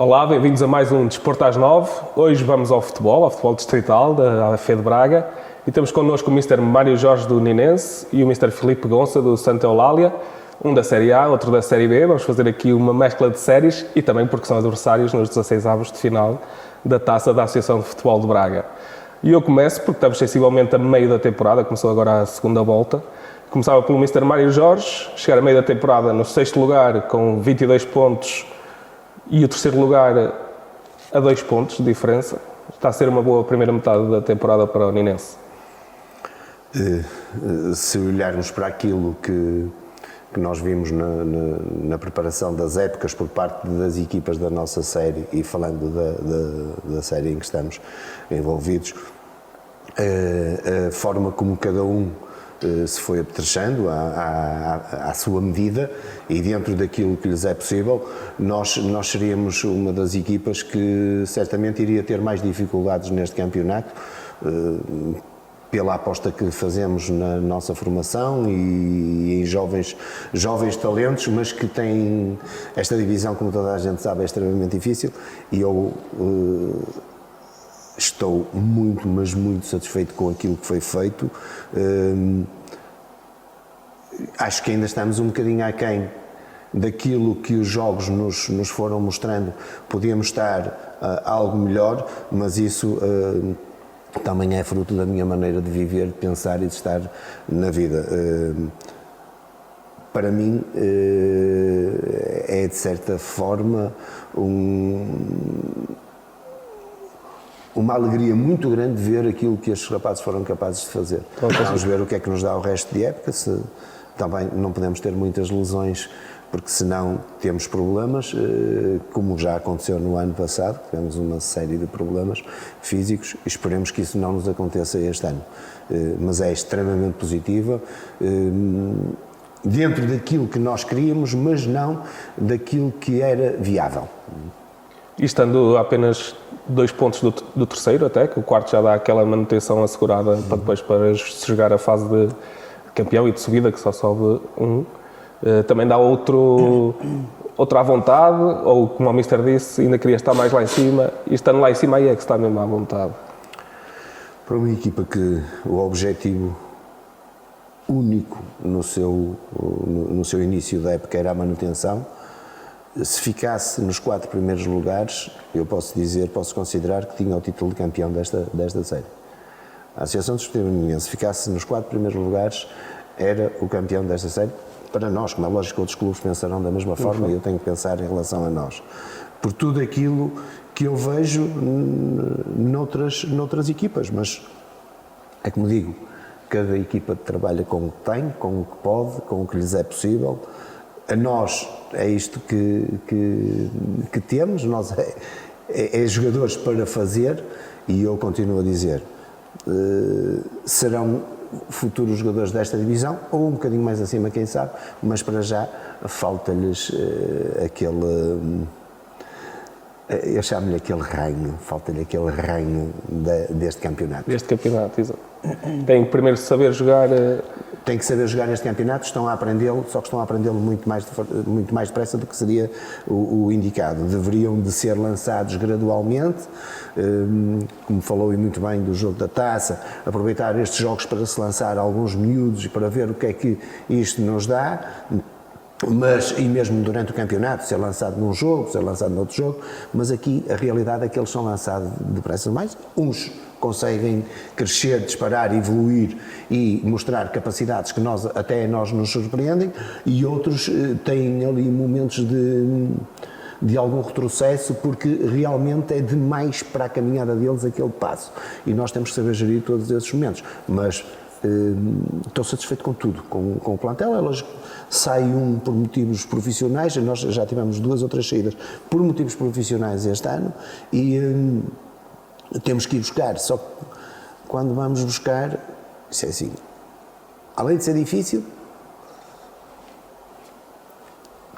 Olá, bem-vindos a mais um Desporto às 9. Hoje vamos ao futebol distrital da AF de Braga, e temos connosco o Mr. Mário Jorge do Ninense e o Mr. Filipe Gonça do Santa Eulália, um da Série A, outro da Série B. Vamos fazer aqui uma mescla de séries e também porque são adversários nos 16avos de final da Taça da Associação de Futebol de Braga. E eu começo porque estamos sensivelmente a meio da temporada, começou agora a segunda volta. Começava pelo Mr. Mário Jorge, chegar a meio da temporada no 6º lugar com 22 pontos e o 3º lugar a 2 pontos de diferença. Está a ser uma boa primeira metade da temporada para o Ninense. Se olharmos para aquilo que nós vimos na preparação das épocas por parte das equipas da nossa série, e falando da série em que estamos envolvidos, a forma como cada um se foi apetrechando à sua medida e dentro daquilo que lhes é possível, nós seríamos uma das equipas que certamente iria ter mais dificuldades neste campeonato, pela aposta que fazemos na nossa formação e em jovens talentos, mas que têm esta divisão, como toda a gente sabe, é extremamente difícil, e eu estou muito, mas muito satisfeito com aquilo que foi feito. Acho que ainda estamos um bocadinho aquém daquilo que os jogos nos foram mostrando. Podíamos estar algo melhor, mas isso também é fruto da minha maneira de viver, de pensar e de estar na vida. Para mim é de certa forma uma alegria muito grande ver aquilo que estes rapazes foram capazes de fazer. Vamos ver o que é que nos dá o resto de época, se também não podemos ter muitas lesões, porque senão temos problemas, como já aconteceu no ano passado, tivemos uma série de problemas físicos, e esperemos que isso não nos aconteça este ano. Mas é extremamente positiva, dentro daquilo que nós queríamos, mas não daquilo que era viável. E estando a apenas 2 pontos do terceiro, até, que o quarto já dá aquela manutenção assegurada para depois para chegar à fase de campeão e de subida, que só sobe um, também dá outra à vontade, ou como o Mister disse, ainda queria estar mais lá em cima, e estando lá em cima aí é que está mesmo à vontade. Para uma equipa que o objetivo único no seu início da época era a manutenção, se ficasse nos 4 primeiros lugares, eu posso considerar que tinha o título de campeão desta série. A Associação Desportiva Ninense, se ficasse nos 4 primeiros lugares, era o campeão desta série. Para nós, como é lógico que outros clubes pensarão da mesma forma, e eu tenho que pensar em relação a nós. Por tudo aquilo que eu vejo noutras equipas, mas é como digo, cada equipa trabalha com o que tem, com o que pode, com o que lhes é possível. A nós é isto que temos, nós é jogadores para fazer, e eu continuo a dizer, serão futuros jogadores desta divisão, ou um bocadinho mais acima, quem sabe, mas para já falta-lhes eu chamo-lhe aquele reino, falta-lhe aquele reino deste campeonato. Deste campeonato, exato. Tem que primeiro saber jogar. Tem que saber jogar este campeonato, estão a aprendê-lo, só que estão a aprendê-lo muito mais depressa do que seria o indicado. Deveriam de ser lançados gradualmente, como falou e muito bem do jogo da taça, aproveitar estes jogos para se lançar alguns miúdos e para ver o que é que isto nos dá, mas, e mesmo durante o campeonato, ser lançado num jogo, ser lançado noutro jogo, mas aqui a realidade é que eles são lançados depressa demais. Uns conseguem crescer, disparar, evoluir e mostrar capacidades que até nós nos surpreendem, e outros têm ali momentos de algum retrocesso, porque realmente é demais para a caminhada deles aquele passo, e nós temos que saber gerir todos esses momentos. Mas estou satisfeito com tudo, com o plantel. É lógico, sai um por motivos profissionais, nós já tivemos 2 ou 3 saídas por motivos profissionais este ano, e temos que ir buscar, só que quando vamos buscar, isso é assim, além de ser difícil,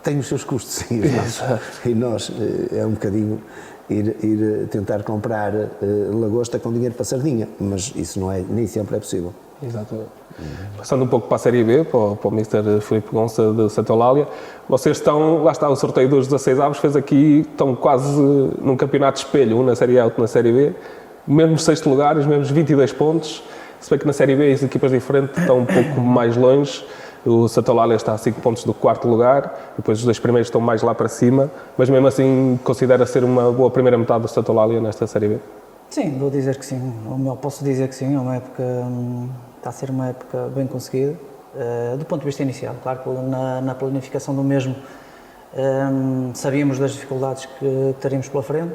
tem os seus custos, e nós é um bocadinho ir tentar comprar lagosta com dinheiro para sardinha, mas isso nem sempre é possível. Exatamente. Passando um pouco para a Série B, para o Mr. Filipe Gonça de Santa Eulália, vocês estão, lá está o sorteio dos 16 avos, fez aqui, estão quase num campeonato de espelho, um na Série A, outro na Série B, mesmos 6º lugar, os mesmos 22 pontos, se bem que na Série B as equipas diferentes estão um pouco mais longe, o Santa Eulália está a 5 pontos do 4º lugar, depois os 2 primeiros estão mais lá para cima, mas mesmo assim considera ser uma boa primeira metade do Santa Eulália nesta Série B? Sim, vou dizer que sim, ou melhor, posso dizer que sim, é uma época, está a ser uma época bem conseguida, do ponto de vista inicial. Claro que na planificação do mesmo sabíamos das dificuldades que teríamos pela frente,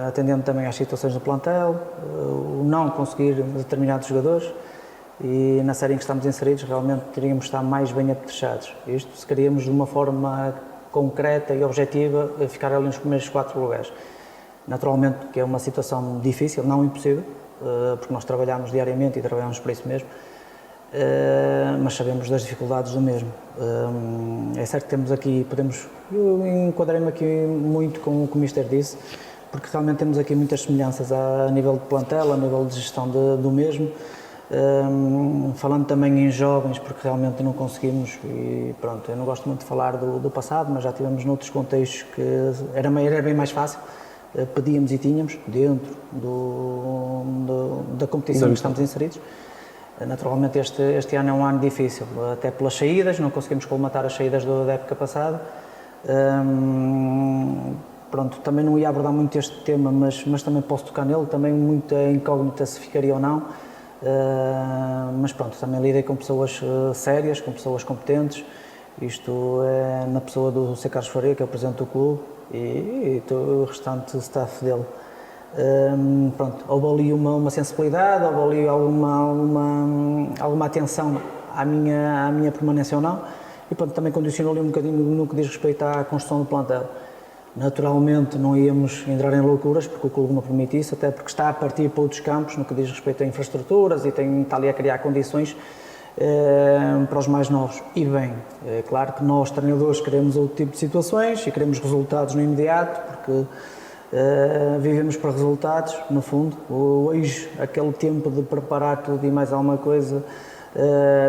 atendendo também às situações do plantel, o não conseguir determinados jogadores, e na série em que estamos inseridos realmente teríamos de estar mais bem apetrechados. Isto se queríamos de uma forma concreta e objetiva ficar ali nos primeiros 4 lugares. Naturalmente que é uma situação difícil, não impossível, porque nós trabalhamos diariamente e trabalhamos por isso mesmo, mas sabemos das dificuldades do mesmo. É certo que temos aqui, eu enquadrei-me aqui muito com o que o Mister disse, porque realmente temos aqui muitas semelhanças a nível de plantel, a nível de gestão do mesmo, falando também em jovens, porque realmente não conseguimos, e pronto, eu não gosto muito de falar do passado, mas já tivemos noutros contextos que era bem mais fácil. Pedíamos e tínhamos dentro da competição em que estamos inseridos. Naturalmente este ano é um ano difícil, até pelas saídas, não conseguimos colmatar as saídas da época passada. Pronto, também não ia abordar muito este tema, mas também posso tocar nele, também muita incógnita se ficaria ou não. Mas pronto, também lidei com pessoas sérias, com pessoas competentes, isto é na pessoa do C. Carlos Faria, que é o presidente do clube, e o restante staff dele. Pronto, houve ali uma sensibilidade, houve ali alguma atenção à minha permanência ou não, e pronto, também condicionou ali um bocadinho no que diz respeito à construção do plantel. Naturalmente não íamos entrar em loucuras, porque o clube não permite isso, até porque está a partir para outros campos no que diz respeito a infraestruturas e está ali a criar condições para os mais novos. E bem, é claro que nós, treinadores, queremos outro tipo de situações e queremos resultados no imediato, porque vivemos para resultados, no fundo. Hoje, aquele tempo de preparar tudo e mais alguma coisa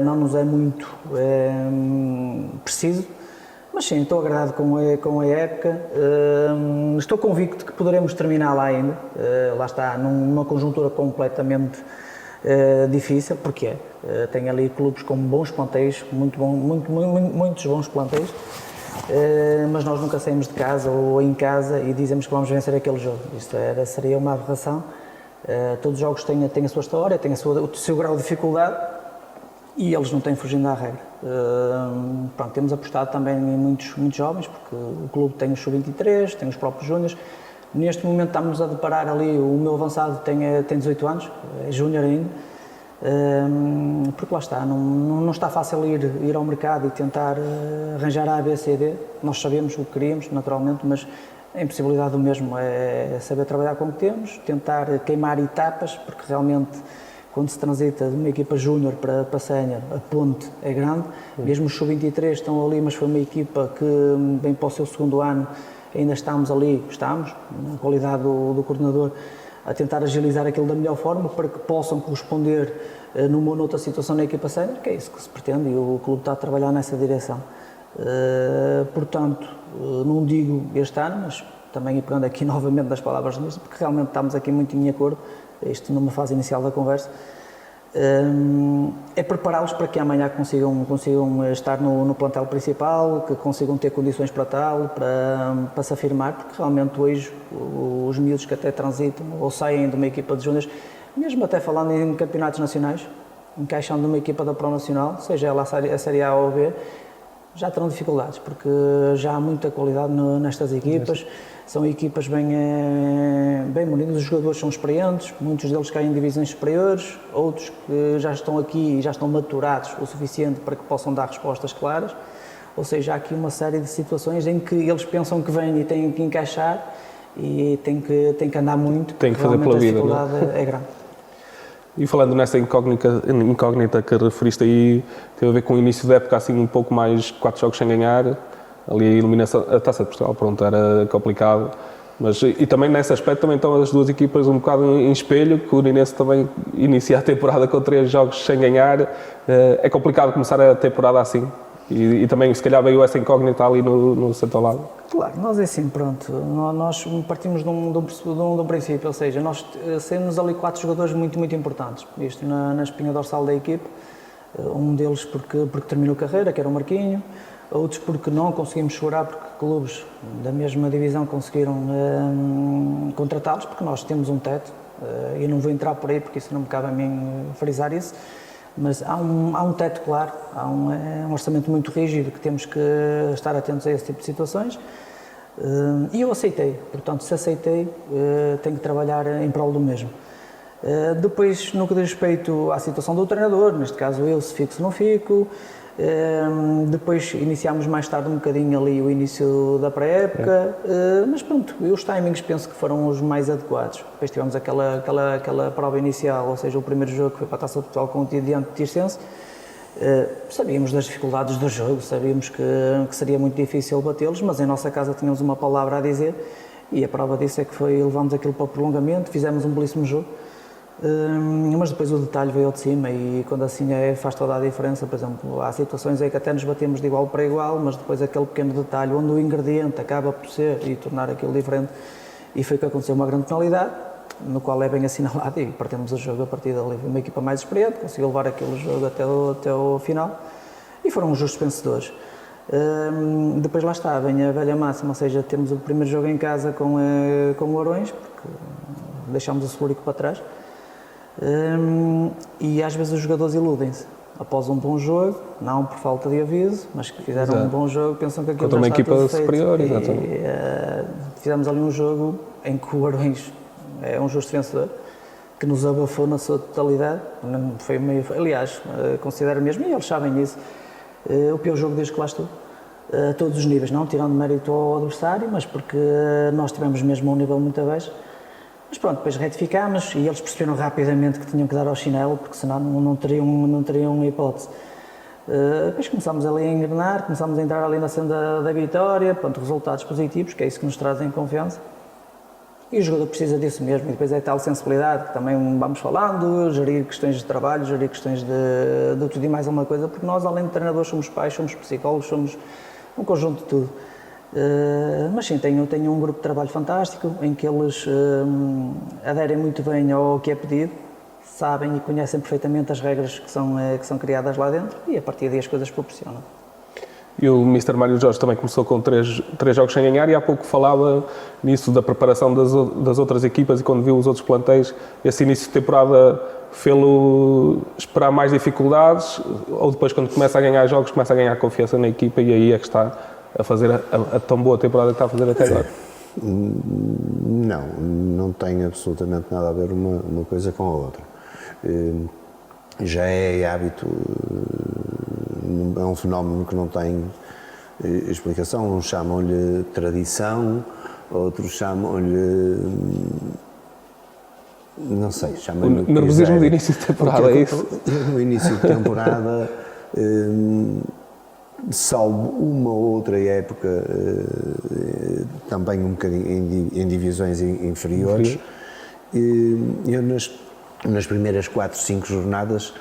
não nos é muito preciso, mas sim, estou agradado com a época, estou convicto que poderemos terminar lá ainda, lá está, numa conjuntura completamente difícil, porque tem ali clubes com bons plantéis, muitos bons plantéis, mas nós nunca saímos de casa ou em casa e dizemos que vamos vencer aquele jogo. Isto seria uma aberração. Todos os jogos têm a sua história, têm o seu grau de dificuldade e eles não têm fugindo à regra. Pronto, temos apostado também em muitos jovens, porque o clube tem o Sub-23, tem os próprios júniores. Neste momento estamos a deparar ali, o meu avançado tem 18 anos, é júnior ainda, porque lá está, não está fácil ir ao mercado e tentar arranjar A, B, C, D. Nós sabemos o que queríamos, naturalmente, mas a impossibilidade do mesmo é saber trabalhar com o que temos, tentar queimar etapas, porque realmente quando se transita de uma equipa júnior para sénior, a ponte é grande, mesmo os Sub-23 estão ali, mas foi uma equipa que, bem para o seu segundo ano, ainda estamos, na qualidade do coordenador, a tentar agilizar aquilo da melhor forma para que possam corresponder numa ou noutra situação na equipa sénior, que é isso que se pretende, e o clube está a trabalhar nessa direção. Portanto, não digo este ano, mas também pegando aqui novamente das palavras do Ministro, porque realmente estamos aqui muito em acordo, isto numa fase inicial da conversa, é prepará-los para que amanhã consigam estar no plantel principal, que consigam ter condições para tal, para se afirmar, porque realmente hoje os miúdos que até transitam ou saem de uma equipa de júniores, mesmo até falando em campeonatos nacionais, encaixam numa equipa da Pro Nacional, seja ela a Série A ou B, já terão dificuldades, porque já há muita qualidade nestas equipas, são equipas bem munidas, os jogadores são experientes, muitos deles caem em divisões superiores, outros que já estão aqui e já estão maturados o suficiente para que possam dar respostas claras, ou seja, há aqui uma série de situações em que eles pensam que vêm e têm que encaixar e têm que andar muito, tem que fazer pela vida, a dificuldade é grande. E falando nessa incógnita que referiste aí, teve a ver com o início da época, assim, um pouco mais 4 jogos sem ganhar, ali a eliminação, a Taça de Portugal, pronto, era complicado. E também nesse aspecto também estão as duas equipas um bocado em espelho, que o Uninense também inicia a temporada com 3 jogos sem ganhar. É complicado começar a temporada assim. E também, se calhar, veio essa incógnita ali no Santo Olavo. Claro, nós é assim, pronto, nós partimos de um princípio, ou seja, nós temos ali 4 jogadores muito importantes, isto na espinha dorsal da equipe, um deles porque terminou carreira, que era o Marquinho, outros porque não conseguimos segurar, porque clubes da mesma divisão conseguiram contratá-los, porque nós temos um teto, eu não vou entrar por aí porque isso não me cabe a mim frisar isso, mas há um teto claro, há um orçamento muito rígido que temos que estar atentos a esse tipo de situações e eu aceitei, portanto se aceitei tenho que trabalhar em prol do mesmo. Depois, no que diz respeito à situação do treinador, neste caso eu, se fico, se não fico. Depois iniciámos mais tarde um bocadinho ali o início da pré-época, mas pronto, os timings penso que foram os mais adequados. Depois tivemos aquela prova inicial, ou seja, o primeiro jogo que foi para a Taça de Portugal com o Diante de Tirsense. Sabíamos das dificuldades do jogo, sabíamos que seria muito difícil batê-los, mas em nossa casa tínhamos uma palavra a dizer e a prova disso é que levámos aquilo para o prolongamento, fizemos um belíssimo jogo. Mas depois o detalhe veio ao de cima e quando assim faz toda a diferença. Por exemplo, há situações em que até nos batemos de igual para igual, mas depois aquele pequeno detalhe onde o ingrediente acaba por ser e tornar aquilo diferente, e foi que aconteceu uma grande penalidade, no qual é bem assinalado e partimos o jogo a partir dali. Uma equipa mais experiente conseguiu levar aquele jogo até o final e foram os justos vencedores. Depois lá está, vem a velha máxima, ou seja, temos o primeiro jogo em casa com o Orões, porque deixámos o Celúrico para trás. E às vezes os jogadores iludem-se após um bom jogo, não por falta de aviso, mas que fizeram um bom jogo, pensam que aquilo contra já uma está equipa tudo feito. superior, Fizemos ali um jogo em que o Arões é um justo vencedor, que nos abafou na sua totalidade, foi meio, aliás, considero mesmo, e eles sabem isso, o pior jogo desde que lá estou, a todos os níveis, não tirando mérito ao adversário, mas porque nós tivemos mesmo um nível muito abaixo. Mas pronto, depois retificámos e eles perceberam rapidamente que tinham que dar ao chinelo, porque senão não teriam hipótese. Depois começámos ali a engrenar, começámos a entrar ali na senda da vitória, pronto, resultados positivos, que é isso que nos trazem confiança. E o jogador precisa disso mesmo, e depois é tal sensibilidade, que também vamos falando, gerir questões de trabalho, gerir questões de tudo e mais alguma coisa, porque nós, além de treinadores, somos pais, somos psicólogos, somos um conjunto de tudo. Mas sim, tenho um grupo de trabalho fantástico, em que eles aderem muito bem ao que é pedido, sabem e conhecem perfeitamente as regras que são criadas lá dentro, e a partir daí as coisas proporcionam. E o Mr. Mário Jorge também começou com 3 jogos sem ganhar e há pouco falava nisso da preparação das outras equipas, e quando viu os outros plantéis, esse início de temporada fê-lo esperar mais dificuldades, ou depois quando começa a ganhar jogos, começa a ganhar confiança na equipa e aí é que está a fazer a tão boa temporada que está a fazer até agora? Não tem absolutamente nada a ver uma coisa com a outra. Já é hábito, é um fenómeno que não tem explicação. Uns chamam-lhe tradição, outros chamam-lhe, não sei, chamam-lhe nervosismo de início de temporada, é isso? No início de temporada, salvo uma ou outra época, também um bocadinho em divisões inferiores, eu nas primeiras 4, 5 jornadas,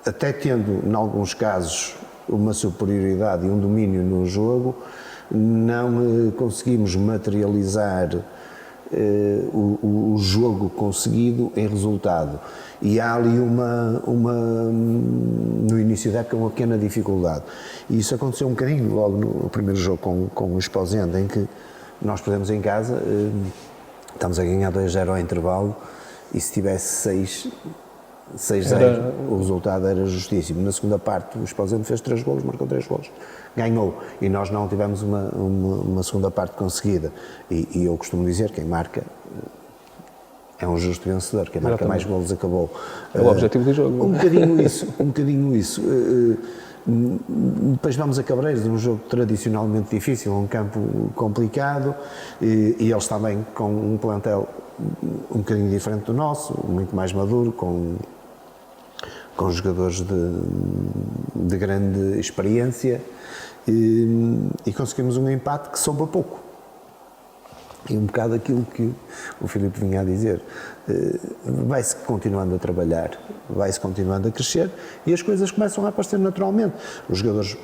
até tendo, em alguns casos, uma superioridade e um domínio no jogo, não conseguimos materializar o jogo conseguido em resultado. E há ali no início da época, uma pequena dificuldade. E isso aconteceu um bocadinho logo no primeiro jogo com o Esposende, em que nós perdemos em casa, estamos a ganhar 2-0 ao intervalo, e se tivesse 6-0, o resultado era justíssimo. Na segunda parte, o Esposende fez 3 golos, marcou 3 golos, ganhou, e nós não tivemos uma segunda parte conseguida. E eu costumo dizer, quem marca é um justo vencedor, quem marca mais golos acabou. É o objetivo do jogo. Um bocadinho isso. Depois vamos a Cabreiros, um jogo tradicionalmente difícil, um campo complicado, e eles também com um plantel um bocadinho diferente do nosso, muito mais maduro, com jogadores de grande experiência, e conseguimos um empate que soube a pouco. E um bocado aquilo que o Filipe vinha a dizer, vai-se continuando a trabalhar, vai-se continuando a crescer e as coisas começam a aparecer naturalmente. Os jogadores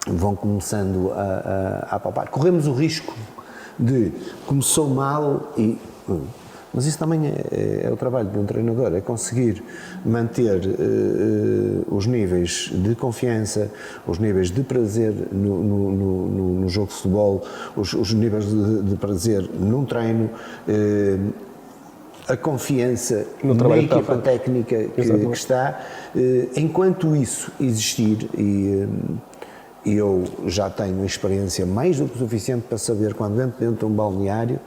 vão começando a palpar. Corremos o risco de começou mal e... Mas isso também é o trabalho de um treinador, é conseguir manter os níveis de confiança, os níveis de prazer no jogo de futebol, os níveis de prazer num treino, a confiança na equipa técnica que está. Enquanto isso existir, e eu já tenho experiência mais do que suficiente para saber quando entro dentro de um balneário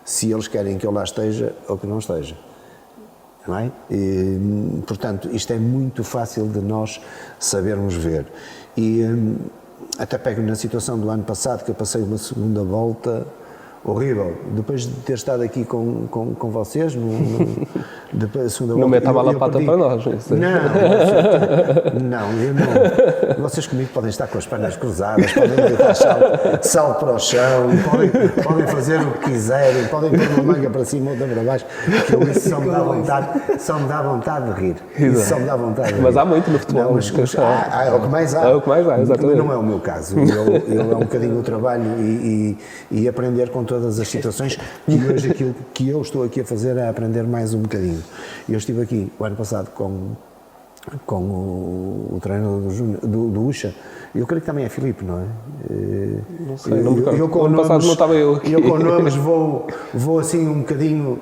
se eles querem que eu lá esteja ou que não esteja, não é? E, portanto, isto é muito fácil de nós sabermos ver. E até pego na situação do ano passado, que eu passei uma segunda volta horrível, depois de ter estado aqui com vocês, depois da segunda volta... Não meta a bala pata para nós. Não, eu não. Vocês comigo podem estar com as pernas cruzadas, podem deitar sal para o chão, podem fazer o que quiserem, podem pôr uma manga para cima ou outra para baixo, que eu, isso só me dá vontade de rir. Isso só me dá vontade de rir. Mas há muito no futebol. Não, é o que mais há. É o que mais há, exatamente. Não é o meu caso. Eu é um bocadinho o trabalho e aprender com todas as situações, e hoje aquilo que eu estou aqui a fazer é aprender mais um bocadinho. Eu estive aqui o ano passado com o treinador do Ucha, eu creio que também é Filipe, não é? Não sei, eu com nomes, não estava eu aqui. Eu com nomes vou assim um bocadinho,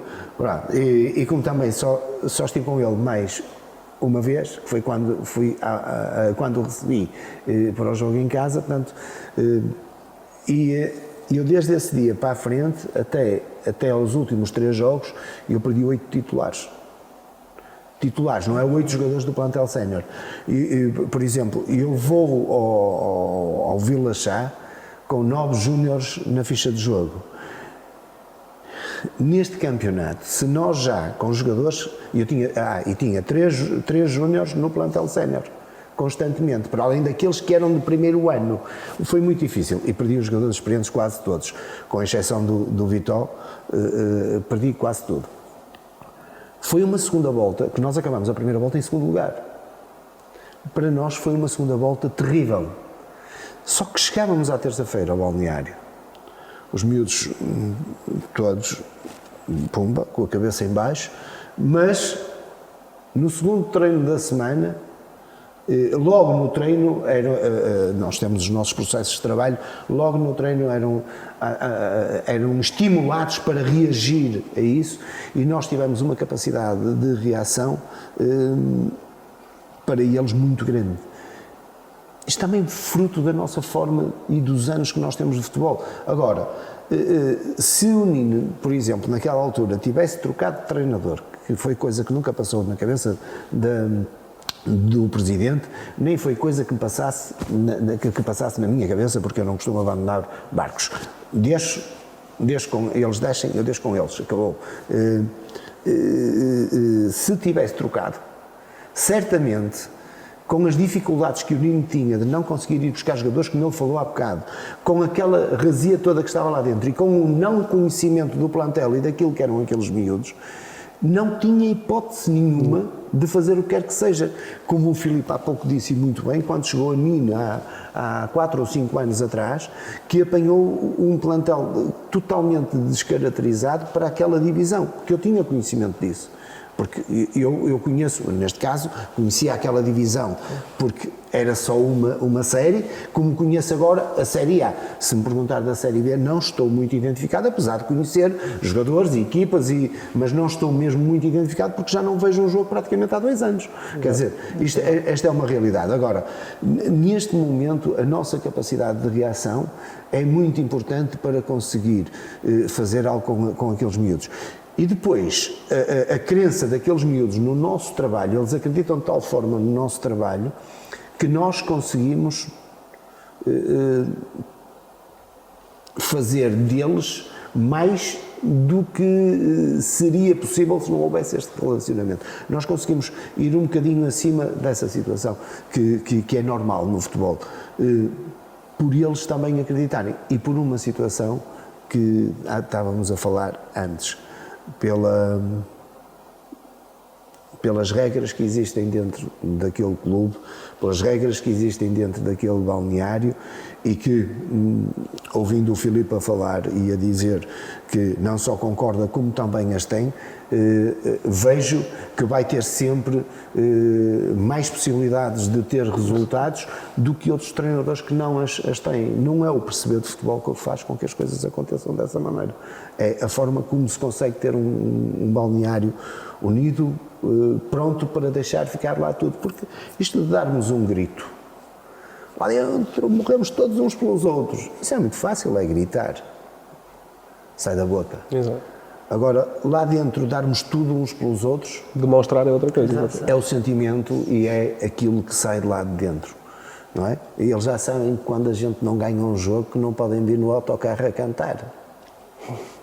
e como também só estive com ele mais uma vez, que foi quando quando o recebi para o jogo em casa, portanto, eu desde esse dia para a frente, até aos últimos 3 jogos, eu perdi 8 titulares. Titulares, não é 8 jogadores do plantel sénior. Por exemplo, eu vou ao Vila Chá com 9 júniores na ficha de jogo. Neste campeonato, se nós já, com jogadores, eu tinha 3 júniores no plantel sénior, constantemente, para além daqueles que eram de primeiro ano. Foi muito difícil e perdi os jogadores experientes quase todos, com exceção do Vitó, perdi quase tudo. Foi uma segunda volta, que nós acabamos a primeira volta em segundo lugar. Para nós foi uma segunda volta terrível. Só que chegávamos à terça-feira ao balneário, os miúdos todos, pumba, com a cabeça em baixo, mas no segundo treino da semana, logo no treino, nós temos os nossos processos de trabalho, logo no treino eram estimulados para reagir a isso e nós tivemos uma capacidade de reação para eles muito grande. Isto também é fruto da nossa forma e dos anos que nós temos de futebol. Agora, se o Nino, por exemplo, naquela altura tivesse trocado de treinador, que foi coisa que nunca passou na cabeça do presidente, nem foi coisa que me passasse que passasse na minha cabeça, porque eu não costumo abandonar barcos. Deixo com eles, deixem, eu deixo com eles, acabou. Se tivesse trocado, certamente, com as dificuldades que o Nino tinha de não conseguir ir buscar jogadores, como ele falou há bocado, com aquela razia toda que estava lá dentro e com o não conhecimento do plantel e daquilo que eram aqueles miúdos, não tinha hipótese nenhuma de fazer o que quer que seja. Como o Filipe há pouco disse muito bem, quando chegou a Nino há 4 ou 5 anos atrás, que apanhou um plantel totalmente descaracterizado para aquela divisão, que eu tinha conhecimento disso. Porque eu conheço, neste caso, conhecia aquela divisão porque era só uma série, como conheço agora a Série A. Se me perguntar da Série B, não estou muito identificado, apesar de conhecer jogadores e equipas, mas não estou mesmo muito identificado porque já não vejo um jogo praticamente há 2 anos. Quer dizer, esta é uma realidade. Agora, neste momento, a nossa capacidade de reação é muito importante para conseguir fazer algo com aqueles miúdos. E depois, a crença daqueles miúdos no nosso trabalho, eles acreditam de tal forma no nosso trabalho, que nós conseguimos fazer deles mais do que seria possível se não houvesse este relacionamento. Nós conseguimos ir um bocadinho acima dessa situação, que é normal no futebol, por eles também acreditarem, e por uma situação que estávamos a falar antes, pelas regras que existem dentro daquele clube, pelas regras que existem dentro daquele balneário e que, ouvindo o Filipe a falar e a dizer que não só concorda como também as tem, vejo que vai ter sempre mais possibilidades de ter resultados do que outros treinadores que não as têm. Não é o perceber de futebol que faz com que as coisas aconteçam dessa maneira. É a forma como se consegue ter um balneário unido, pronto para deixar ficar lá tudo. Porque isto de darmos um grito, lá dentro morremos todos uns pelos outros, isso é muito fácil, é gritar. Sai da boca. Exato. Agora, lá dentro, darmos tudo uns pelos outros... Demonstrar é outra coisa. É o sentimento e é aquilo que sai de lá de dentro, não é? E eles já sabem que quando a gente não ganha um jogo, que não podem vir no autocarro a cantar.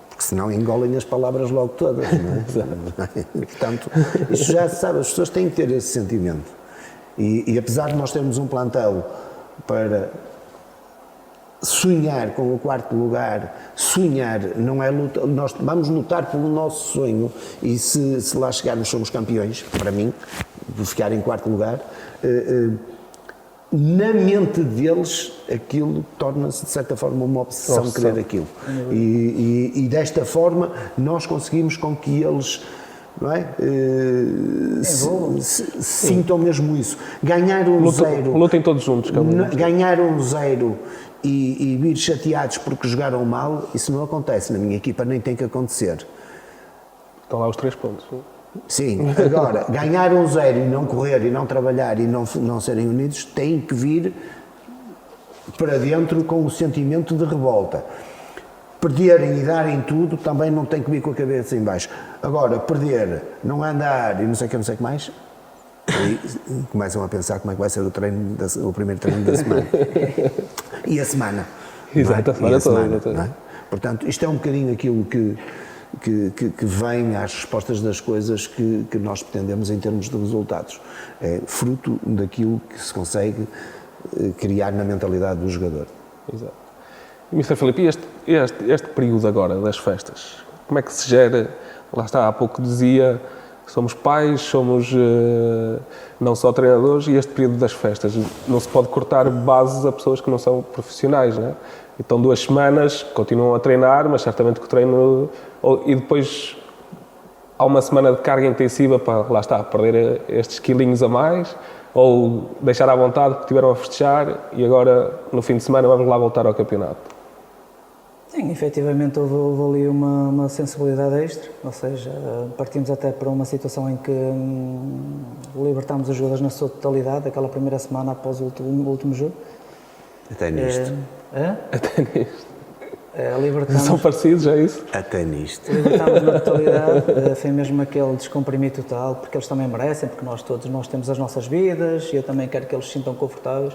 Porque senão engolem as palavras logo todas, não é? Portanto, isso já se sabe, as pessoas têm que ter esse sentimento. E apesar de nós termos um plantel para sonhar com o quarto lugar, sonhar não é luta, nós vamos lutar pelo nosso sonho e se lá chegarmos somos campeões, para mim, de ficar em quarto lugar, na mente deles aquilo torna-se de certa forma uma obsessão querer aquilo. E desta forma nós conseguimos com que eles, não é? Sintam mesmo isso. Ganhar um zero. Lutem todos juntos. Ganhar um zero e vir chateados porque jogaram mal, isso não acontece na minha equipa, nem tem que acontecer. Estão lá os 3 pontos. Sim, agora, ganhar um zero e não correr e não trabalhar e não serem unidos, tem que vir para dentro com o sentimento de revolta. Perderem e darem tudo também não tem que vir com a cabeça em baixo. Agora, perder, não andar e não sei o que mais, aí começam a pensar como é que vai ser o primeiro treino da semana. E a semana. Exato, a semana toda. Não é? Portanto, isto é um bocadinho aquilo que vem às respostas das coisas que nós pretendemos em termos de resultados. É fruto daquilo que se consegue criar na mentalidade do jogador. Exato. E, Mr. Filipe, este período agora das festas, como é que se gera? Lá está, há pouco dizia, somos pais, somos não só treinadores, e este período das festas, não se pode cortar bases a pessoas que não são profissionais, não é? Então 2 semanas continuam a treinar, mas certamente que o treino... E depois há uma semana de carga intensiva para, lá está, perder estes quilinhos a mais, ou deixar à vontade porque tiveram a festejar e agora no fim de semana vamos lá voltar ao campeonato. Sim, efetivamente houve ali uma sensibilidade extra, ou seja, partimos até para uma situação em que libertámos os jogadores na sua totalidade, aquela primeira semana após o último jogo. Até nisto. Até nisto. Libertámos, são parecidos, é isso? Até nisto. Libertámos na totalidade, foi mesmo aquele descomprimir total, porque eles também merecem, porque nós temos as nossas vidas e eu também quero que eles se sintam confortáveis.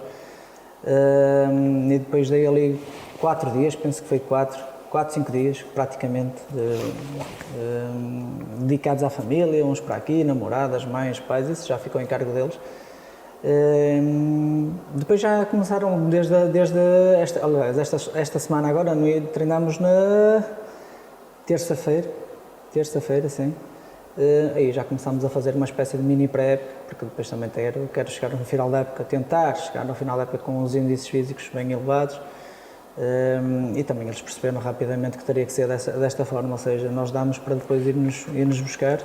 E depois dei ali 4 dias, penso que foi 4, 5 dias praticamente, dedicados à família, uns para aqui, namoradas, mães, pais, isso já ficou em cargo deles. Depois já começaram desde esta semana agora, treinámos na terça-feira, sim. Aí já começámos a fazer uma espécie de mini pré-época, porque depois também quero chegar no final da época, tentar chegar no final da época com os índices físicos bem elevados. E também eles perceberam rapidamente que teria que ser desta forma, ou seja, nós damos para depois ir-nos buscar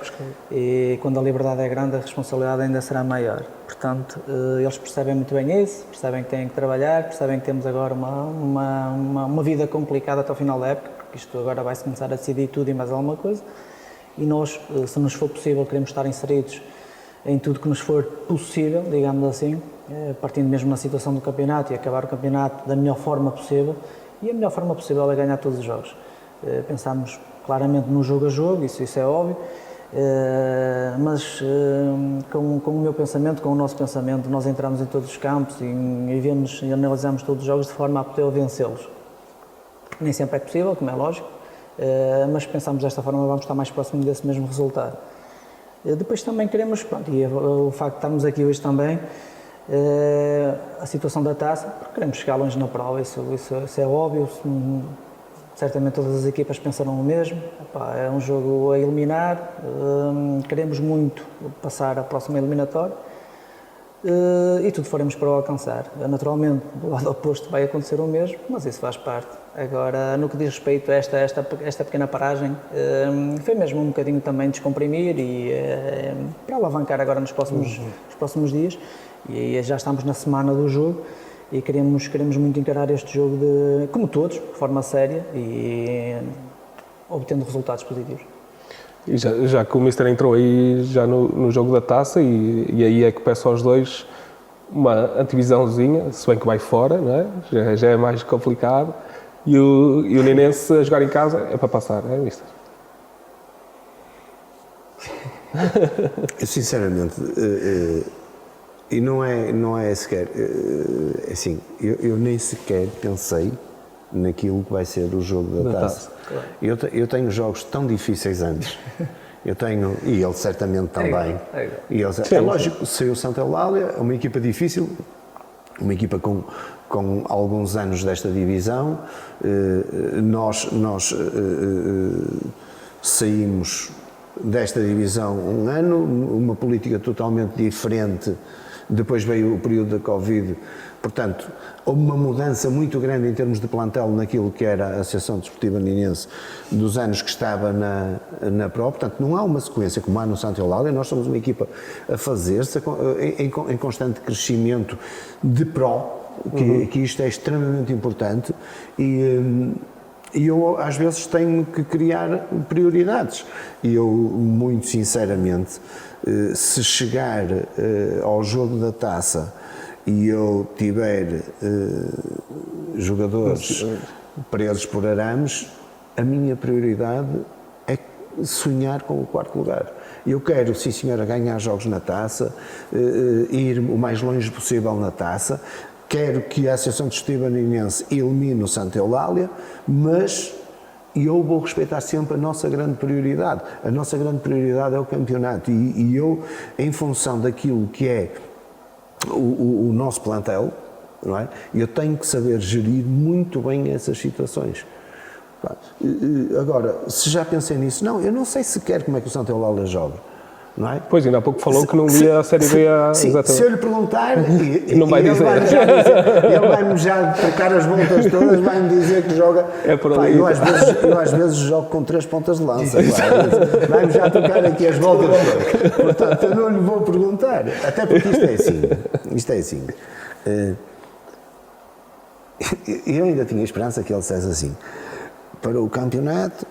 e quando a liberdade é grande a responsabilidade ainda será maior. Portanto, eles percebem muito bem isso, percebem que têm que trabalhar, percebem que temos agora uma vida complicada até ao final da época, porque isto agora vai-se começar a decidir tudo e mais alguma coisa, e nós, se nos for possível, queremos estar inseridos em tudo que nos for possível, digamos assim, partindo mesmo na situação do campeonato e acabar o campeonato da melhor forma possível, e a melhor forma possível é ganhar todos os jogos. Pensamos claramente no jogo a jogo, isso é óbvio, mas com o meu pensamento, com o nosso pensamento, nós entramos em todos os campos e vemos e analisamos todos os jogos de forma a poder vencê-los. Nem sempre é possível, como é lógico, mas pensamos desta forma vamos estar mais próximo desse mesmo resultado. Depois também queremos, pronto, e o facto de estarmos aqui hoje também, a situação da taça, porque queremos chegar longe na prova, isso é óbvio, certamente todas as equipas pensarão o mesmo. Epá, é um jogo a eliminar, queremos muito passar à próxima eliminatória e tudo faremos para o alcançar. Naturalmente, do lado oposto vai acontecer o mesmo, mas isso faz parte. Agora, no que diz respeito a esta pequena paragem, foi mesmo um bocadinho também descomprimir e para alavancar agora nos próximos dias. E já estamos na semana do jogo e queremos muito encarar este jogo, como todos, de forma séria e obtendo resultados positivos. E já que o Mister entrou aí já no jogo da taça e aí é que peço aos dois uma antivisãozinha, se bem que vai fora, não é? Já é mais complicado. E o Ninense a jogar em casa é para passar, não é, Mister? Eu, sinceramente, e não é sequer, assim, eu nem sequer pensei naquilo que vai ser o jogo da taça. Claro. Eu tenho jogos tão difíceis antes. Eu tenho, e ele certamente também. E ele, é lógico, saiu o Santa Eulália, é uma equipa difícil, uma equipa com alguns anos desta divisão. Nós saímos desta divisão um ano, uma política totalmente diferente. Depois veio o período da Covid, portanto, houve uma mudança muito grande em termos de plantel naquilo que era a Associação Desportiva Ninense dos anos que estava na Pro, portanto, não há uma sequência como há no Santa Eulália. Nós somos uma equipa a fazer-se em constante crescimento de Pro, que isto é extremamente importante e eu às vezes tenho que criar prioridades e eu, muito sinceramente, se chegar ao jogo da taça e eu tiver jogadores presos por arames, a minha prioridade é sonhar com o quarto lugar. Eu quero, sim senhora, ganhar jogos na taça, ir o mais longe possível na taça. Quero que a Associação Desportiva Ninense elimine o Santa Eulália, mas eu vou respeitar sempre a nossa grande prioridade. A nossa grande prioridade é o campeonato e eu, em função daquilo que é o nosso plantel, não é? Eu tenho que saber gerir muito bem essas situações. Agora, se já pensei nisso, não, eu não sei sequer como é que o Santa Eulália joga. Não é? Pois, ainda há pouco falou que não via a Série B exatamente. Se eu lhe perguntar, não vai dizer. Ele vai-me já trocar as voltas todas, vai-me dizer que joga. É por ali. Eu às vezes jogo com 3 pontas de lança. Vai-me já trocar aqui as voltas todas. Portanto, eu não lhe vou perguntar. Até porque isto é assim. Eu ainda tinha esperança que ele dissesse assim: para o campeonato,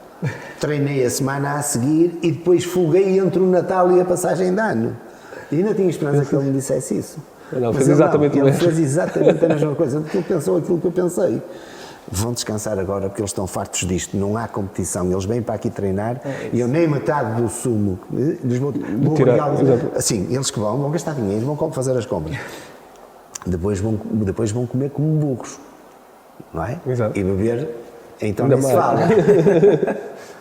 treinei a semana a seguir e depois folguei entre o Natal e a passagem de ano. E ainda tinha esperança que ele me dissesse isso. Não, fez exatamente o mesmo. Ele fez exatamente a mesma coisa. Ele pensou aquilo que eu pensei. Vão descansar agora porque eles estão fartos disto. Não há competição. Eles vêm para aqui treinar e eu nem metade do sumo lhes vou assim, eles que vão gastar dinheiro, vão fazer as compras. Depois vão comer como burros. Não é? Exato. E beber. Então nem se fala.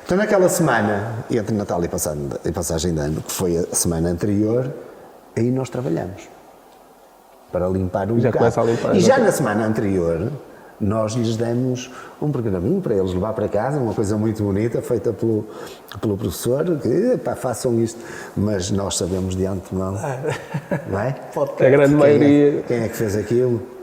Então naquela semana, entre Natal e passagem de ano, que foi a semana anterior, aí nós trabalhamos para limpar o bocado. E já na semana anterior, nós lhes demos um programinho para eles levar para casa, uma coisa muito bonita, feita pelo professor, que façam isto, mas nós sabemos de antemão, não é? A grande maioria. Quem é que fez aquilo?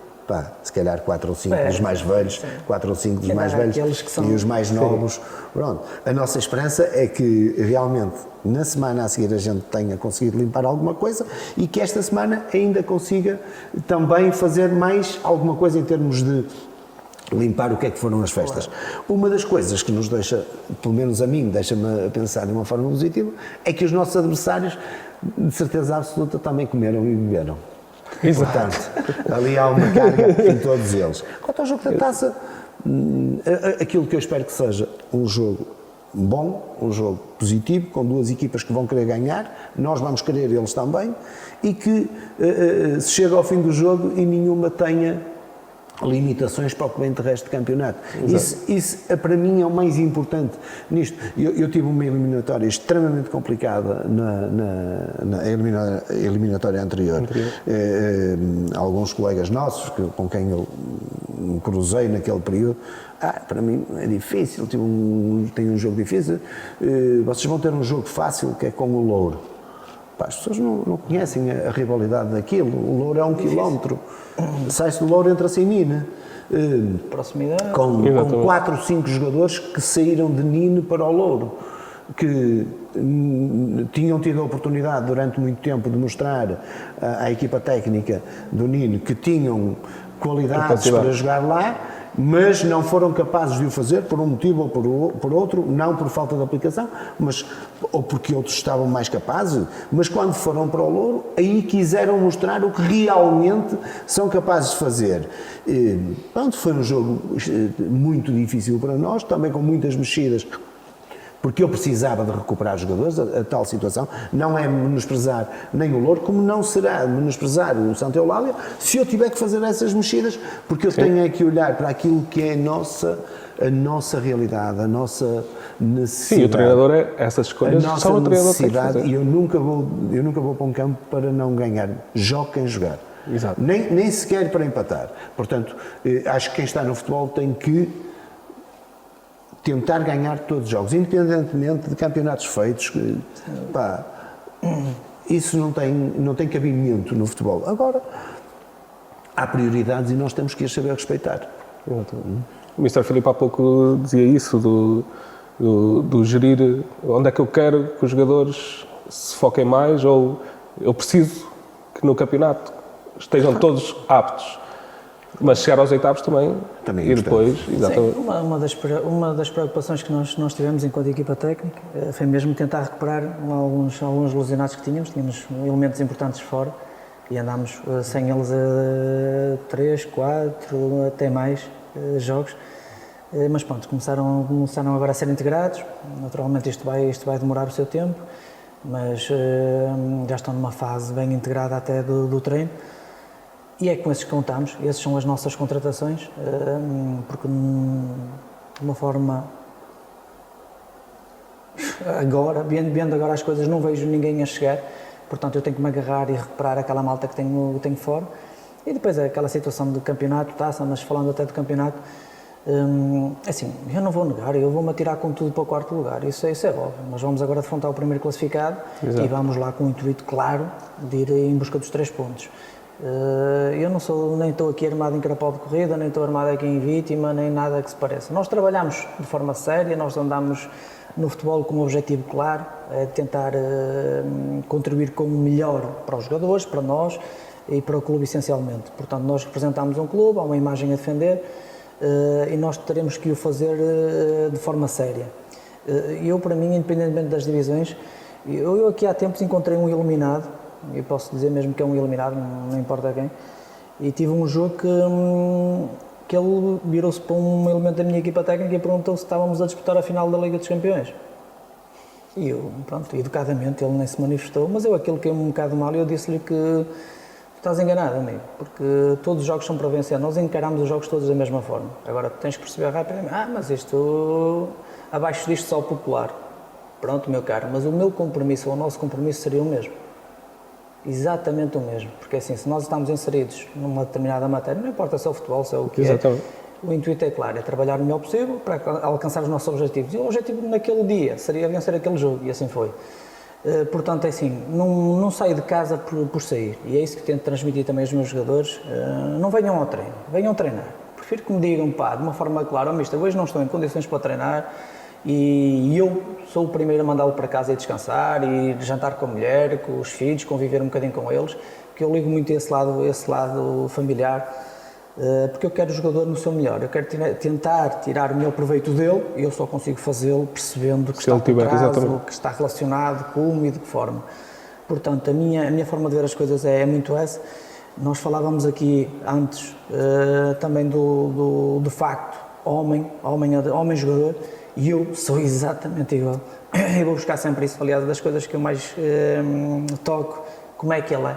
Se calhar 4 ou 5 dos mais velhos, 4 ou 5 dos mais velhos e os mais novos. Pronto. A nossa esperança é que realmente na semana a seguir a gente tenha conseguido limpar alguma coisa e que esta semana ainda consiga também fazer mais alguma coisa em termos de limpar o que é que foram as festas. Uma das coisas que nos deixa, pelo menos a mim, deixa-me pensar de uma forma positiva, é que os nossos adversários, de certeza absoluta, também comeram e beberam. Exato. Portanto, ali há uma carga em todos eles. Quanto ao jogo da taça, aquilo que eu espero que seja um jogo bom, um jogo positivo, com duas equipas que vão querer ganhar, nós vamos querer, eles também, e que se chega ao fim do jogo e nenhuma tenha limitações para o que vem de resto de campeonato. Isso para mim é o mais importante nisto. Eu tive uma eliminatória extremamente complicada na eliminatória anterior. Alguns colegas nossos com quem eu me cruzei naquele período, para mim é difícil, tenho um jogo difícil, vocês vão ter um jogo fácil que é com o Louro. As pessoas não conhecem a rivalidade daquilo. O Louro é 1 quilómetro. Sai-se do Louro, entra-se em Nina. Proximidade. Com 4 ou 5 jogadores que saíram de Nina para o Louro, que tinham tido a oportunidade durante muito tempo de mostrar à equipa técnica do Nino que tinham qualidades para jogar lá, mas não foram capazes de o fazer por um motivo ou por outro, não por falta de aplicação, ou porque outros estavam mais capazes, mas quando foram para o Louro, aí quiseram mostrar o que realmente são capazes de fazer. Pronto, foi um jogo muito difícil para nós, também com muitas mexidas, porque eu precisava de recuperar jogadores, a tal situação. Não é menosprezar nem o Louro, como não será menosprezar o Santa Eulália, se eu tiver que fazer essas mexidas, porque eu tenho que olhar para aquilo que é a nossa realidade, a nossa necessidade. Sim, o treinador é essas escolhas, a nossa só o treinador tem que necessidade, fazer. e eu nunca vou para um campo para não ganhar. Jogo quem jogar. Exato. Nem sequer para empatar. Portanto, acho que quem está no futebol tem que tentar ganhar todos os jogos, independentemente de campeonatos feitos. Isso não tem cabimento no futebol. Agora, há prioridades e nós temos que as saber respeitar. Exatamente. O Mr. Filipe há pouco dizia isso, do gerir onde é que eu quero que os jogadores se foquem mais, ou eu preciso que no campeonato estejam todos aptos. Mas chegar aos oitavos também e depois, exatamente. Sim, uma das preocupações que nós tivemos enquanto equipa técnica foi mesmo tentar recuperar alguns lesionados que tínhamos elementos importantes fora e andámos sem eles a 3, 4, até mais jogos, mas pronto, começaram agora a ser integrados. Naturalmente isto vai demorar o seu tempo, mas já estão numa fase bem integrada até do treino. E é com esses que contamos, essas são as nossas contratações, porque de uma forma, agora, vendo agora as coisas, não vejo ninguém a chegar, portanto eu tenho que me agarrar e recuperar aquela malta que tenho fora. E depois aquela situação de campeonato, taça, mas falando até de campeonato, assim, eu não vou negar, eu vou-me atirar com tudo para o 4º lugar, isso é óbvio. Nós vamos agora defrontar o primeiro classificado. Exato. E vamos lá com o intuito claro de ir em busca dos 3 pontos. Eu nem estou aqui armado em carapau de corrida, nem estou armado aqui em vítima, nem nada que se pareça. Nós trabalhamos de forma séria, nós andamos no futebol com um objetivo claro, é tentar contribuir com o melhor para os jogadores, para nós e para o clube essencialmente. Portanto, nós representamos um clube, há uma imagem a defender e nós teremos que o fazer de forma séria. Eu, para mim, independentemente das divisões, eu aqui há tempos encontrei um iluminado, eu posso dizer mesmo que é um eliminado, não importa quem, e tive um jogo que ele virou-se para um elemento da minha equipa técnica e perguntou se estávamos a disputar a final da Liga dos Campeões. E eu, pronto, educadamente, ele nem se manifestou, mas eu aquilo que é um bocado mal, eu disse-lhe que estás enganado, amigo, porque todos os jogos são para vencer, nós encaramos os jogos todos da mesma forma. Agora tens que perceber rapidamente, mas isto, abaixo disto só o popular. Pronto, meu caro, mas o meu compromisso ou o nosso compromisso seria o mesmo. Exatamente o mesmo, porque assim, se nós estamos inseridos numa determinada matéria, não importa se é o futebol, se é o que Exatamente. O intuito é claro, é trabalhar o melhor possível para alcançar os nossos objetivos. E o objetivo naquele dia seria vencer aquele jogo, e assim foi. Portanto, é assim, não saio de casa por sair, e é isso que tento transmitir também aos meus jogadores. Não venham ao treino, venham treinar. Prefiro que me digam, de uma forma clara, mister, hoje não estou em condições para treinar, e eu sou o primeiro a mandá-lo para casa e descansar, e jantar com a mulher, com os filhos, conviver um bocadinho com eles, porque eu ligo muito a esse lado familiar, porque eu quero o jogador no seu melhor, eu quero tentar tirar o melhor proveito dele, e eu só consigo fazê-lo percebendo que está por trás, o que está relacionado, como e de que forma. Portanto, a minha forma de ver as coisas é muito essa. Nós falávamos aqui antes também do facto homem jogador, e eu sou exatamente igual. Eu vou buscar sempre isso, aliás, das coisas que eu mais toco, como é que ele é,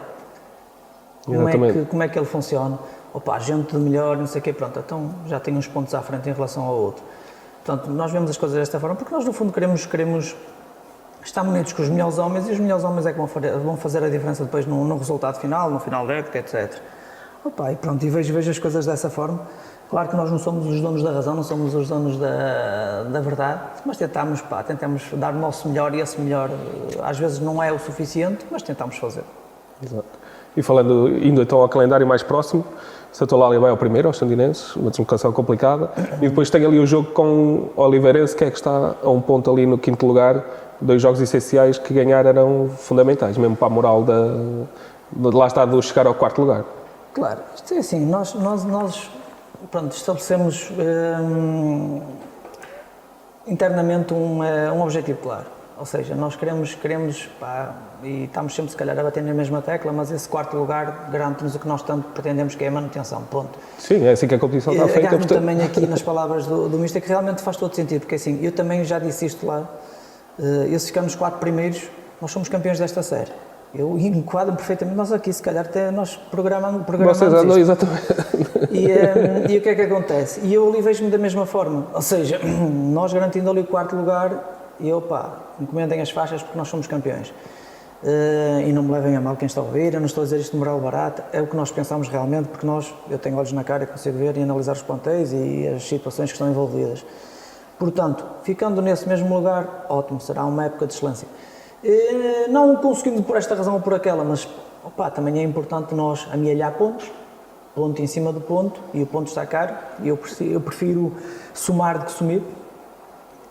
como é que ele funciona. opa, gente de melhor, não sei o quê, pronto, então já tem uns pontos à frente em relação ao outro. Portanto, nós vemos as coisas desta forma porque nós, no fundo, queremos estar unidos com os melhores homens e os melhores homens é que vão fazer a diferença depois no resultado final, no final da época, etc. Opa, e pronto, e vejo as coisas dessa forma. Claro que nós não somos os donos da razão, não somos os donos da verdade, mas tentamos dar o nosso melhor e esse melhor às vezes não é o suficiente, mas tentamos fazer. Exato. E indo então ao calendário mais próximo, Santa Eulália vai ao primeiro, aos Sandinenses, uma deslocação complicada, e depois tem ali o jogo com o Oliveirense, que é que está a um ponto ali no quinto lugar, 2 jogos essenciais que ganhar eram fundamentais, mesmo para a moral lá está de chegar ao quarto lugar. Claro, isto é assim, nós pronto, estabelecemos internamente um objetivo claro, ou seja, nós queremos pá, e estamos sempre se calhar a bater na mesma tecla, mas esse quarto lugar garante-nos o que nós tanto pretendemos, que é a manutenção, ponto. Sim, é assim que a competição está feita. Agarro-me também aqui nas palavras do Mister, que realmente faz todo sentido, porque assim, eu também já disse isto lá, se ficarmos os 4 primeiros, nós somos campeões desta série. Eu enquadro perfeitamente, nós aqui se calhar até nós programamos Vocês andam isto. Exatamente. E o que é que acontece? E eu ali vejo-me da mesma forma, ou seja, nós garantindo ali o quarto lugar, e encomendem as faixas porque nós somos campeões. E não me levem a mal quem está a ouvir, eu não estou a dizer isto de moral barata, é o que nós pensamos realmente, porque eu tenho olhos na cara, consigo ver e analisar os plantéis e as situações que estão envolvidas. Portanto, ficando nesse mesmo lugar, ótimo, será uma época de excelência. Não conseguindo por esta razão ou por aquela, mas também é importante nós amealhar pontos, ponto em cima do ponto, e o ponto está caro, e eu prefiro somar do que sumir.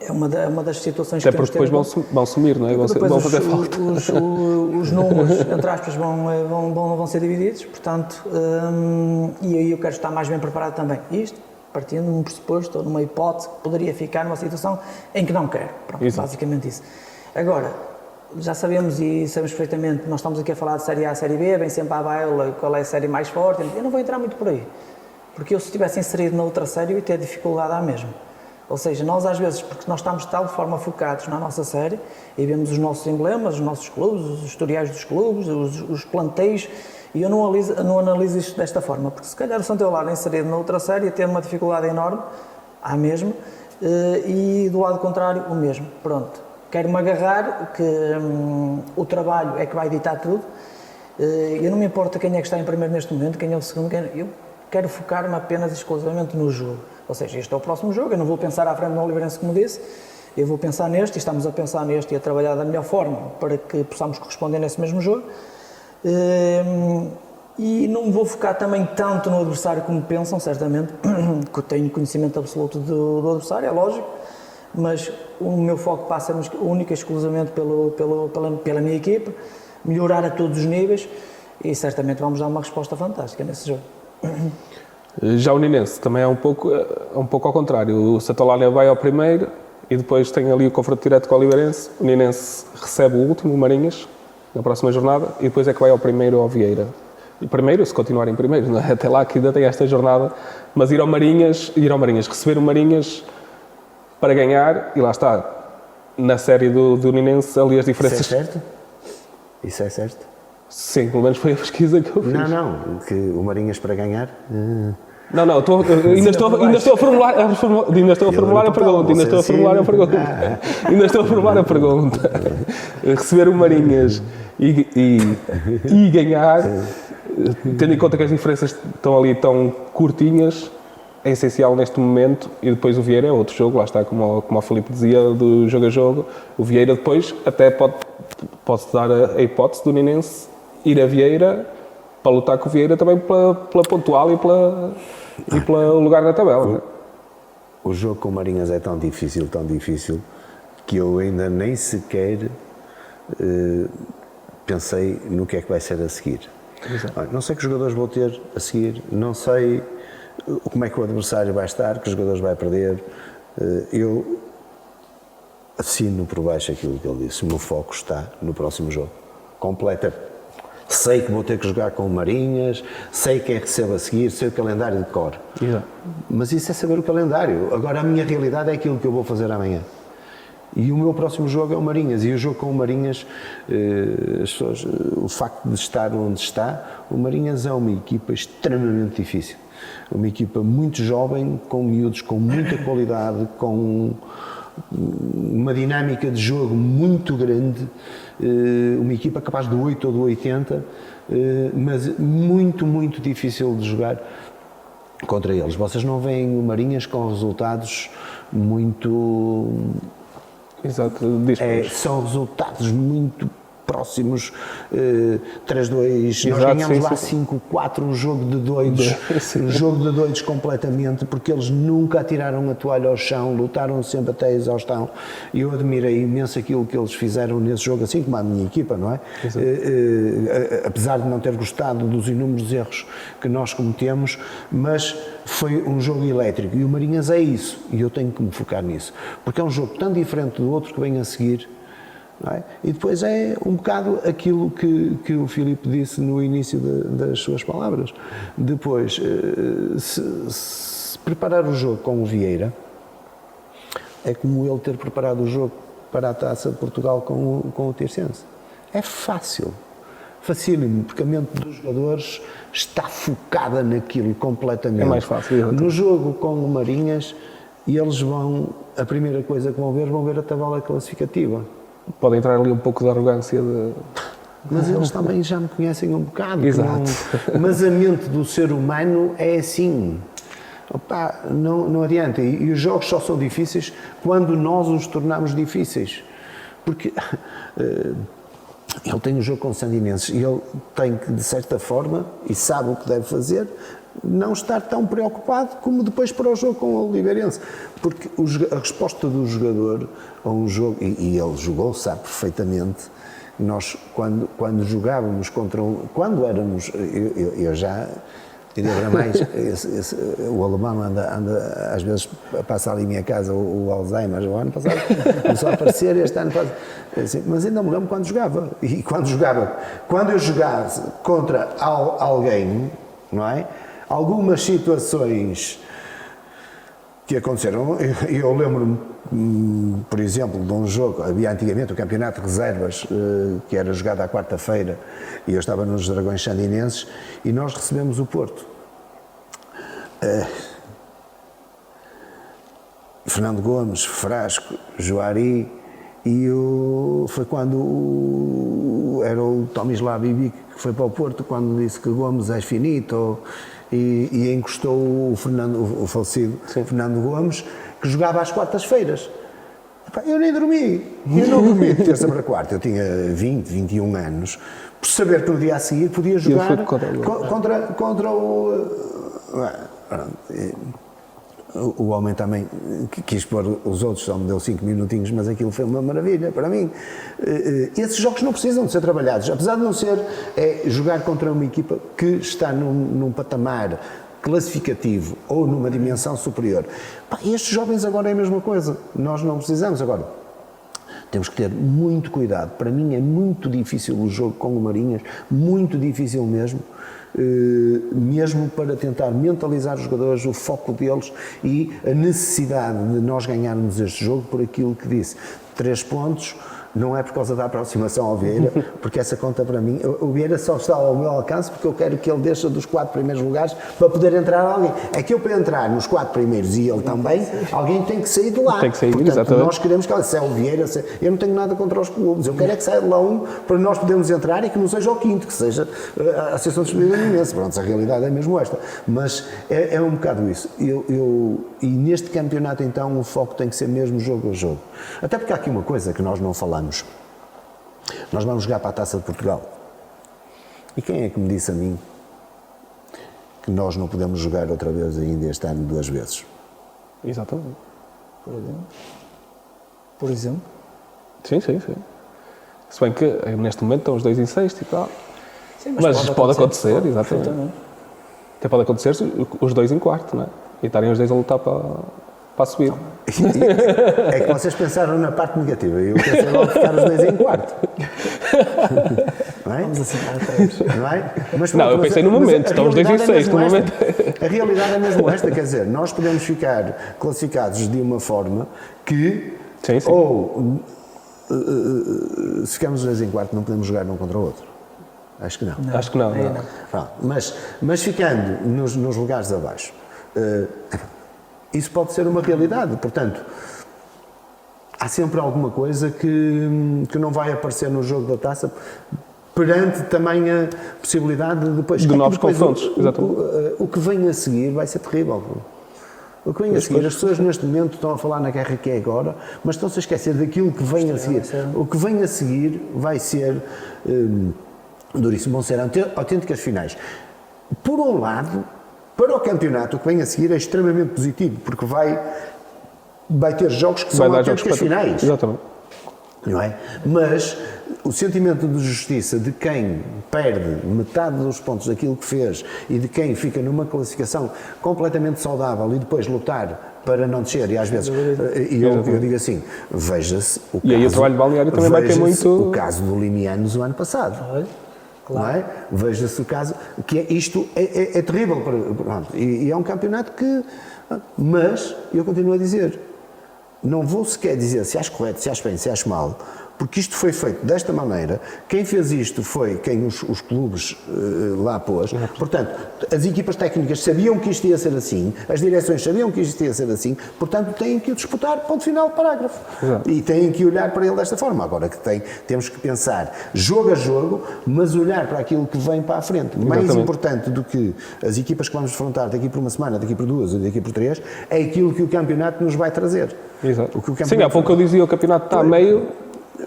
É uma das situações que temos. Até porque depois vão sumir, não é? Vão fazer falta. Os números, entre aspas, vão ser divididos, portanto, e aí eu quero estar mais bem preparado também. Isto, partindo de um pressuposto ou numa hipótese que poderia ficar numa situação em que não quero. Pronto, basicamente isso. Agora, já sabemos e sabemos perfeitamente, nós estamos aqui a falar de Série A, Série B, vem sempre à baila qual é a série mais forte, eu não vou entrar muito por aí, porque eu se estivesse inserido na outra série eu ia ter dificuldade à mesma. Ou seja, nós às vezes, porque nós estamos de tal forma focados na nossa série e vemos os nossos emblemas, os nossos clubes, os historiais dos clubes, os plantéis, e eu não analiso isto desta forma, porque se calhar o Santa Eulália inserido na outra série ia ter uma dificuldade enorme, à mesma, e do lado contrário o mesmo. Pronto. Quero-me agarrar que o trabalho é que vai ditar tudo. Eu não me importa quem é que está em primeiro neste momento, quem é o segundo, eu quero focar-me apenas e exclusivamente no jogo. Ou seja, este é o próximo jogo, eu não vou pensar à frente no Oliveirense, como disse, eu vou pensar neste, e estamos a pensar neste e a trabalhar da melhor forma para que possamos corresponder nesse mesmo jogo. E não me vou focar também tanto no adversário como pensam, certamente, que eu tenho conhecimento absoluto do adversário, é lógico, mas o meu foco passa única e exclusivamente pela minha equipe, melhorar a todos os níveis e certamente vamos dar uma resposta fantástica nesse jogo. Já o Ninense também é um pouco ao contrário, o Santa Eulália vai ao primeiro e depois tem ali o confronto direto com o Oliveirense, o Ninense recebe o último, o Marinhas, na próxima jornada, e depois é que vai ao primeiro, ao Vieira. E primeiro, se continuar em primeiro, não é? Até lá que ainda tem esta jornada, mas ir ao Marinhas, receber o Marinhas para ganhar, e lá está, na série do Ninense, ali as diferenças... Isso é certo? Isso é certo? Sim, pelo menos foi a pesquisa que eu fiz. Não, que o Marinhas para ganhar... Não, ainda estou a formular a pergunta. Receber o Marinhas e ganhar, tendo em conta que as diferenças estão ali tão curtinhas, é essencial neste momento. E depois o Vieira é outro jogo, lá está, como o Filipe dizia, do jogo a jogo. O Vieira depois até pode dar a hipótese do Ninense ir a Vieira para lutar com o Vieira também pela pontual e pelo lugar na tabela. O jogo com o Marinhas é tão difícil, que eu ainda nem sequer pensei no que é que vai ser a seguir. Exato. Não sei que jogadores vou ter a seguir, não sei como é que o adversário vai estar, que jogadores vai perder. Eu assino por baixo aquilo que ele disse, o meu foco está no próximo jogo. Completa. Sei que vou ter que jogar com o Marinhas, sei quem recebe a seguir, sei o calendário de cor. Exato. Mas isso é saber o calendário. Agora a minha realidade é aquilo que eu vou fazer amanhã. E o meu próximo jogo é o Marinhas, e o jogo com o Marinhas, as pessoas, o facto de estar onde está, o Marinhas é uma equipa extremamente difícil. Uma equipa muito jovem, com miúdos com muita qualidade, com uma dinâmica de jogo muito grande, uma equipa capaz do 8 ou do 80, mas muito, muito difícil de jogar contra eles. Vocês não veem o Marinhas com resultados muito... Exato, são resultados muito próximos, 3-2, nós Exato, ganhamos sim, lá sim. 5-4, um jogo de doidos, um jogo de doidos completamente, porque eles nunca atiraram a toalha ao chão, lutaram sempre até a exaustão, e eu admirei imenso aquilo que eles fizeram nesse jogo, assim como a minha equipa, não é? Apesar de não ter gostado dos inúmeros erros que nós cometemos, mas foi um jogo elétrico, e o Marinhas é isso, e eu tenho que me focar nisso, porque é um jogo tão diferente do outro que vem a seguir. Não é? E depois é um bocado aquilo que o Filipe disse no início das suas palavras. Depois, se preparar o jogo com o Vieira, é como ele ter preparado o jogo para a Taça de Portugal com o Tirsense. É fácil, facílimo, porque a mente dos jogadores está focada naquilo completamente. É mais fácil. No jogo com o Marinhas, eles vão, a primeira coisa que vão ver a tabela classificativa. Pode entrar ali um pouco de arrogância Mas eles também já me conhecem um bocado. Exato. Mas a mente do ser humano é assim. Opa, não adianta. E os jogos só são difíceis quando nós os tornamos difíceis. Porque ele tem um jogo com o Sandinenses e ele tem que, de certa forma, e sabe o que deve fazer, não estar tão preocupado como depois para o jogo com o Oliveirense, porque a resposta do jogador a um jogo, e ele jogou, sabe perfeitamente, nós quando jogávamos contra quando éramos, eu já diria para mais, o alemão anda às vezes passa ali em minha casa o Alzheimer, o ano passado começou a aparecer, este ano assim, mas ainda me lembro quando jogava, e quando eu jogasse contra alguém, não é? Algumas situações que aconteceram, eu lembro-me, por exemplo, de um jogo, havia antigamente o campeonato de reservas, que era jogado à quarta-feira, e eu estava nos Dragões Sandinenses, e nós recebemos o Porto. Fernando Gomes, Frasco, Joari, e foi quando era o Tomislav Bibic que foi para o Porto, quando disse que Gomes é finito, e encostou o falecido Fernando Gomes, que jogava às quartas-feiras. Eu nem dormi, eu não dormi de terça para quarta, eu tinha 20, 21 anos, por saber que no dia a seguir podia jogar contra o homem também quis pôr os outros, só me deu 5 minutinhos, mas aquilo foi uma maravilha para mim. Esses jogos não precisam de ser trabalhados, apesar de não ser, jogar contra uma equipa que está num patamar classificativo ou numa dimensão superior. Estes jovens agora é a mesma coisa, nós não precisamos agora. Temos que ter muito cuidado. Para mim é muito difícil o jogo com o Marinhas, muito difícil mesmo, mesmo para tentar mentalizar os jogadores, o foco deles e a necessidade de nós ganharmos este jogo por aquilo que disse. 3 pontos, não é por causa da aproximação ao Vieira, porque essa conta para mim, o Vieira só está ao meu alcance porque eu quero que ele deixe dos 4 primeiros lugares para poder entrar alguém. É que eu para entrar nos 4 primeiros e ele também, alguém tem que sair de lá. Tem que sair, portanto, exatamente. nós queremos que se é o Vieira, eu não tenho nada contra os clubes, eu quero é que saia de lá um para nós podermos entrar e que não seja o quinto, que seja a Associação de Despedida Imensa. Pronto, a realidade é mesmo esta. Mas é um bocado isso. E neste campeonato então o foco tem que ser mesmo jogo a jogo. Até porque há aqui uma coisa que nós não falamos. Nós vamos jogar para a Taça de Portugal. E quem é que me disse a mim que nós não podemos jogar outra vez ainda este ano 2 vezes? Exatamente. Por exemplo? Sim. Se bem que neste momento estão os 2 em sexto e tal. Sim, mas pode acontecer, exatamente. Até pode acontecer os 2 em quarto, não é? E estarem os 2 a lutar para subir. É que vocês pensaram na parte negativa e eu pensei logo ficar os 2 em quarto. Não é? Vamos assinar 3. Não é? Mas, não, eu pensei no momento, estão os 2 em sexto no momento. A realidade é mesmo esta, quer dizer, nós podemos ficar classificados de uma forma que Sim, sim. Ou, se ficarmos os dois em quarto, não podemos jogar um contra o outro. Acho que não. Acho que não. Aí não. não. Pronto, mas ficando nos lugares abaixo, isso pode ser uma realidade. Portanto, há sempre alguma coisa que não vai aparecer no jogo da taça perante também a possibilidade de depois... De novos depois confrontos, exatamente. o que vem a seguir vai ser terrível. O que vem a seguir, as pessoas neste momento estão a falar na guerra que é agora, mas estão-se a esquecer daquilo que vem a seguir. O que vem a seguir vai ser duríssimo, vão ser autênticas finais. Por um lado, para o campeonato, o que vem a seguir é extremamente positivo, porque vai ter jogos que são autênticas finais. Exatamente. Não é? Mas o sentimento de justiça de quem perde metade dos pontos daquilo que fez e de quem fica numa classificação completamente saudável e depois lutar para não descer, e às vezes, eu digo assim, veja-se o caso... E aí o trabalho balneário também vai ter muito... o caso do Limianos o ano passado. Claro. Não é? Veja-se o caso, que isto é terrível, pronto, e é um campeonato que... Mas, eu continuo a dizer, não vou sequer dizer se acho correto, se acho bem, se acho mal, porque isto foi feito desta maneira. Quem fez isto foi quem os clubes lá pôs. Portanto, as equipas técnicas sabiam que isto ia ser assim, as direções sabiam que isto ia ser assim, portanto têm que o disputar, ponto final, parágrafo. Exato. E têm que olhar para ele desta forma. Agora que temos que pensar jogo a jogo, mas olhar para aquilo que vem para a frente. Mais importante do que as equipas que vamos defrontar daqui por uma semana, daqui por duas, daqui por três, é aquilo que o campeonato nos vai trazer. Exato. Sim, há pouco eu dizia, o campeonato está a meio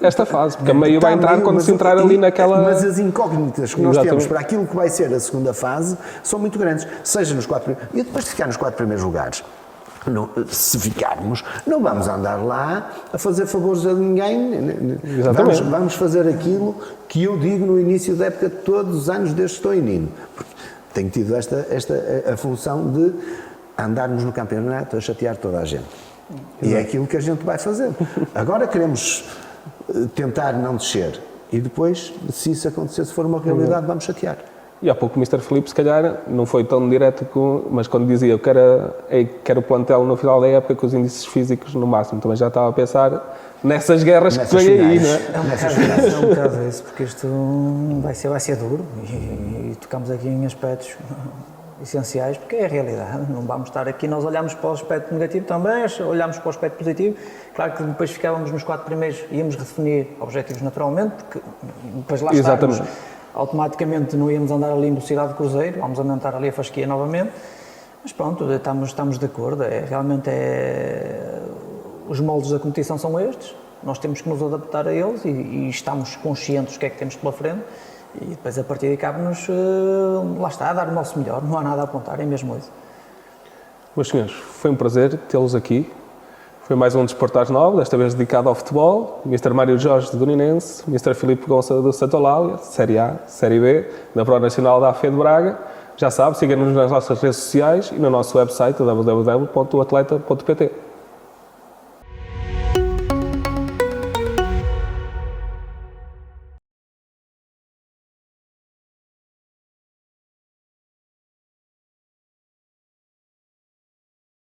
esta fase, porque a meio vai entrar quando se entrar ali naquela... Mas as incógnitas que nós temos para aquilo que vai ser a segunda fase são muito grandes, seja nos 4 primeiros... E depois de ficar nos 4 primeiros lugares, se ficarmos, não vamos andar lá a fazer favores a ninguém. Vamos fazer aquilo que eu digo no início da época de todos os anos desde que estou em Nino. Tenho tido a função de andarmos no campeonato a chatear toda a gente. E é aquilo que a gente vai fazer. Agora queremos tentar não descer. E depois, se isso acontecer, se for uma realidade, vamos chatear. E há pouco o Mr. Filipe, se calhar, não foi tão direto, mas quando dizia que era o plantel no final da época com os índices físicos no máximo, também já estava a pensar nessas guerras que vem aí, não é? É um bocado isso, porque isto vai ser duro e tocamos aqui em aspectos essenciais, porque é a realidade. Não vamos estar aqui, nós olhamos para o aspecto negativo também, olhamos para o aspecto positivo. Claro que depois ficávamos nos 4 primeiros, íamos redefinir objetivos naturalmente, porque depois lá estarmos, automaticamente não íamos andar ali em velocidade de cruzeiro, vamos aumentar ali a fasquia novamente, mas pronto, estamos de acordo, realmente os moldes da competição são estes, nós temos que nos adaptar a eles e estamos conscientes do que é que temos pela frente. E depois a partir daí cabe-nos, lá está, a dar o nosso melhor, não há nada a apontar, é mesmo isso. Meus senhores, foi um prazer tê-los aqui. Foi mais um Desporto às 9, desta vez dedicado ao futebol. Mr. Mário Jorge do Donинense, Mr. Filipe Gonça do Santa Eulália, Série A, Série B, da Pro Nacional da AFE de Braga. Já sabe, siga-nos nas nossas redes sociais e no nosso website www.atleta.pt.